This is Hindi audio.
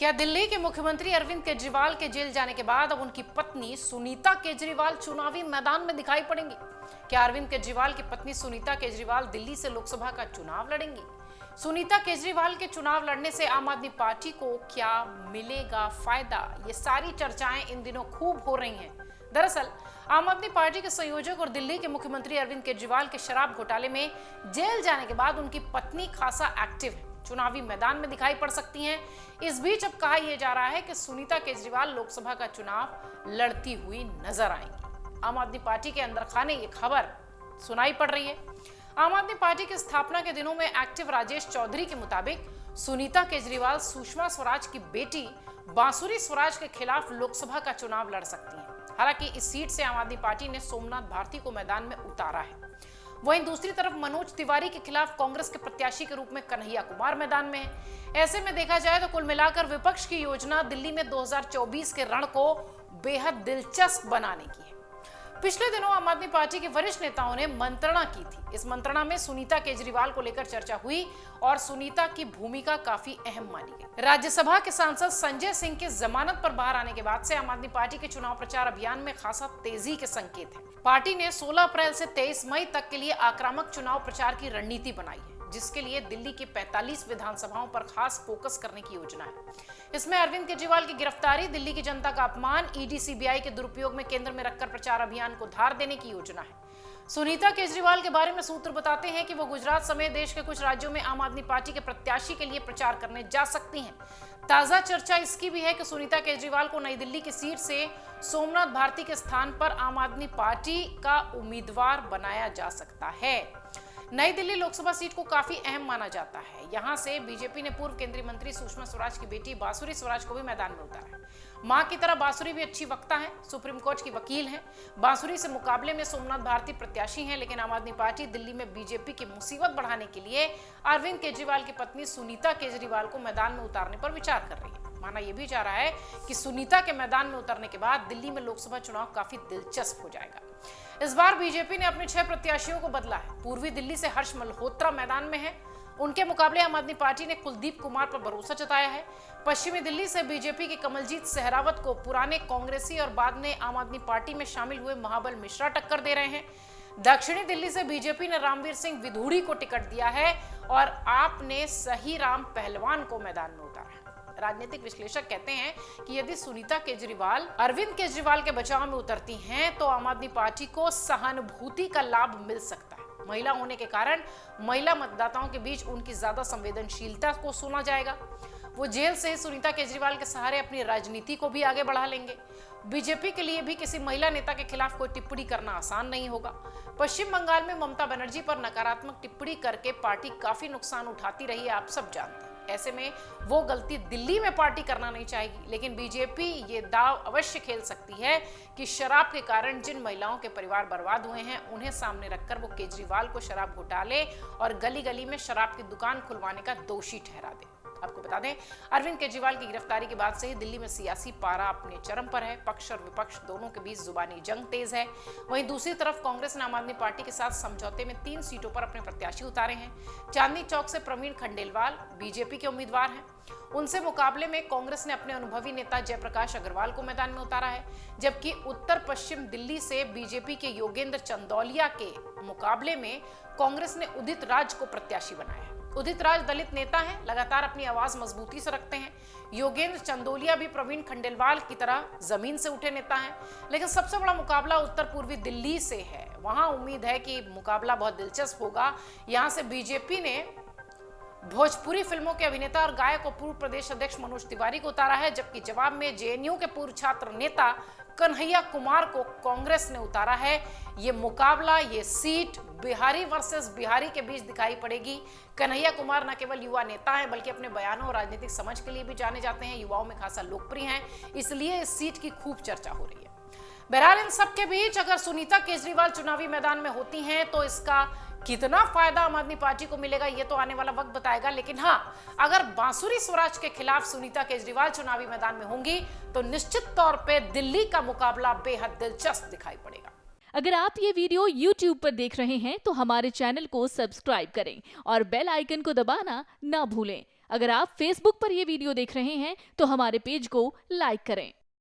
क्या दिल्ली के मुख्यमंत्री अरविंद केजरीवाल के जेल जाने के बाद अब उनकी पत्नी सुनीता केजरीवाल चुनावी मैदान में दिखाई पड़ेंगी? क्या अरविंद केजरीवाल की पत्नी सुनीता केजरीवाल दिल्ली से लोकसभा का चुनाव लड़ेंगी? सुनीता केजरीवाल के चुनाव लड़ने से आम आदमी पार्टी को क्या मिलेगा फायदा? ये सारी चर्चाएं इन दिनों खूब हो रही हैं। दरअसल आम आदमी पार्टी के संयोजक और दिल्ली के मुख्यमंत्री अरविंद केजरीवाल के शराब घोटाले में जेल जाने के बाद उनकी पत्नी खासा एक्टिव है, चुनावी मैदान में दिखाई पड़ सकती हैं। इस बीच अब कहा यह जा रहा है कि सुनीता केजरीवाल लोकसभा का चुनाव लड़ती हुई नजर आएंगी। आम आदमी पार्टी के अंदर खाने ये खबर सुनाई पड़ रही है। आम आदमी पार्टी की स्थापना के दिनों में एक्टिव राजेश चौधरी के मुताबिक सुनीता केजरीवाल सुषमा स्वराज की बेटी बांसुरी स्वराज के खिलाफ लोकसभा का चुनाव लड़ सकती हैं। हालांकि इस सीट से आम आदमी पार्टी ने सोमनाथ भारती को मैदान में उतारा है। वहीं दूसरी तरफ मनोज तिवारी के खिलाफ कांग्रेस के प्रत्याशी के रूप में कन्हैया कुमार मैदान में है। ऐसे में देखा जाए तो कुल मिलाकर विपक्ष की योजना दिल्ली में 2024 के रण को बेहद दिलचस्प बनाने की है। पिछले दिनों आम आदमी पार्टी के वरिष्ठ नेताओं ने मंत्रणा की थी। इस मंत्रणा में सुनीता केजरीवाल को लेकर चर्चा हुई और सुनीता की भूमिका काफी अहम मानी गई। राज्यसभा के सांसद संजय सिंह के जमानत पर बाहर आने के बाद से आम आदमी पार्टी के चुनाव प्रचार अभियान में खासा तेजी के संकेत है। पार्टी ने 16 अप्रैल से 23 मई तक के लिए आक्रामक चुनाव प्रचार की रणनीति बनाई है, जिसके लिए दिल्ली की 45 विधानसभाओं पर खास फोकस करने की योजना है। इसमें अरविंद केजरीवाल की गिरफ्तारी, दिल्ली की जनता का अपमान, ईडी सीबीआई के दुरुपयोग में केंद्र में रखकर प्रचार अभियान को धार देने की योजना है। सुनीता केजरीवाल के बारे में सूत्र बताते हैं कि वो गुजरात समेत देश के कुछ राज्यों में आम आदमी पार्टी के प्रत्याशी के लिए प्रचार करने जा सकती हैं। ताजा चर्चा इसकी भी है कि सुनीता केजरीवाल को नई दिल्ली की सीट से सोमनाथ भारती के स्थान पर आम आदमी पार्टी का उम्मीदवार बनाया जा सकता है। नई दिल्ली लोकसभा सीट को काफी अहम माना जाता है। यहां से बीजेपी ने पूर्व केंद्रीय मंत्री सुषमा स्वराज की बेटी बांसुरी स्वराज को भी मैदान में उतारा है। मां की तरह बांसुरी भी अच्छी वक्ता है, सुप्रीम कोर्ट की वकील हैं। बांसुरी से मुकाबले में सोमनाथ भारती प्रत्याशी हैं, लेकिन आम आदमी पार्टी दिल्ली में बीजेपी की मुसीबत बढ़ाने के लिए अरविंद केजरीवाल की पत्नी सुनीता केजरीवाल को मैदान में उतारने पर विचार कर रही है। माना यह भी जा रहा है कि सुनीता के मैदान में उतरने के बाद दिल्ली में लोकसभा चुनाव काफी दिलचस्प हो जाएगा। इस बार बीजेपी ने अपने 6 प्रत्याशियों को बदला है। पूर्वी दिल्ली से हर्ष मल्होत्रा मैदान में है, उनके मुकाबले आम आदमी पार्टी ने कुलदीप कुमार पर भरोसा जताया है। पश्चिमी दिल्ली से बीजेपी के कमलजीत सहरावत को पुराने कांग्रेसी और बाद में आम आदमी पार्टी में शामिल हुए महाबल मिश्रा टक्कर दे रहे हैं। दक्षिणी दिल्ली से बीजेपी ने रामवीर सिंह विधूड़ी को टिकट दिया है और आप ने सही राम पहलवान को मैदान में उतारा है। राजनीतिक विश्लेषक कहते हैं कि यदि सुनीता केजरीवाल अरविंद केजरीवाल के बचाव में उतरती हैं तो आम आदमी पार्टी को सहानुभूति का लाभ मिल सकता है। महिला होने के कारण महिला मतदाताओं के बीच उनकी ज्यादा संवेदनशीलता को सुना जाएगा। वो जेल से सुनीता केजरीवाल के सहारे अपनी राजनीति को भी आगे बढ़ा लेंगे। बीजेपी के लिए भी किसी महिला नेता के खिलाफ कोई टिप्पणी करना आसान नहीं होगा। पश्चिम बंगाल में ममता बनर्जी पर नकारात्मक टिप्पणी करके पार्टी काफी नुकसान उठाती रही है, आप सब जानते हैं। ऐसे में वो गलती दिल्ली में पार्टी करना नहीं चाहेगी, लेकिन बीजेपी ये दाव अवश्य खेल सकती है कि शराब के कारण जिन महिलाओं के परिवार बर्बाद हुए हैं उन्हें सामने रखकर वो केजरीवाल को शराब घोटाले और गली गली में शराब की दुकान खुलवाने का दोषी ठहरा दे। आपको बता दें, अरविंद केजरीवाल की गिरफ्तारी के बाद से ही दिल्ली में सियासी पारा अपने चरम पर है। पक्ष और विपक्ष दोनों के बीच जुबानी जंग तेज है। वहीं दूसरी तरफ कांग्रेस ने आम आदमी पार्टी के साथ समझौते में 3 सीटों पर अपने प्रत्याशी उतारे हैं। चांदनी चौक से प्रवीण खंडेलवाल बीजेपी के उम्मीदवार हैं। उनसे मुकाबले में कांग्रेस ने अपने अनुभवी नेता जयप्रकाश अग्रवाल को मैदान में उतारा है, जबकि उत्तर पश्चिम दिल्ली से बीजेपी के योगेंद्र चंदौलिया के मुकाबले में कांग्रेस ने उदित राज को प्रत्याशी बनाया है। उदित राज दलित नेता हैं, लगातार अपनी आवाज मजबूती से रखते हैं। योगेंद्र चंदौलिया भी प्रवीण खंडेलवाल की तरह जमीन से उठे नेता हैं, लेकिन सबसे बड़ा मुकाबला उत्तर पूर्वी दिल्ली से है। वहां उम्मीद है कि मुकाबला बहुत दिलचस्प होगा। यहां से बीजेपी ने भोजपुरी फिल्मों के अभिनेता और गायक और पूर्व प्रदेश अध्यक्ष मनोज तिवारी को उतारा है, जबकि जवाब में जेएनयू के पूर्व छात्र नेता कन्हैया कुमार को कांग्रेस ने उतारा है। ये मुकाबला, ये सीट बिहारी वर्सेस बिहारी के बीच दिखाई पड़ेगी। कन्हैया कुमार न केवल युवा नेता हैं बल्कि अपने बयानों और राजनीतिक समझ के लिए भी जाने जाते हैं। युवाओं में खासा लोकप्रिय हैं, इसलिए इस सीट की खूब चर्चा हो रही है। बहरहाल इन सब के बीच अगर सुनीता केजरीवाल चुनावी मैदान में होती हैं तो इसका कितना फायदा आम आदमी पार्टी को मिलेगा ये तो आने वाला वक्त बताएगा। लेकिन हाँ, अगर बांसुरी स्वराज के खिलाफ सुनीता केजरीवाल चुनावी मैदान में होंगी तो निश्चित तौर पे दिल्ली का मुकाबला बेहद दिलचस्प दिखाई पड़ेगा। अगर आप ये वीडियो YouTube पर देख रहे हैं तो हमारे चैनल को सब्सक्राइब करें और बेल आइकन को दबाना ना भूलें। अगर आप Facebook पर ये वीडियो देख रहे हैं तो हमारे पेज को लाइक करें।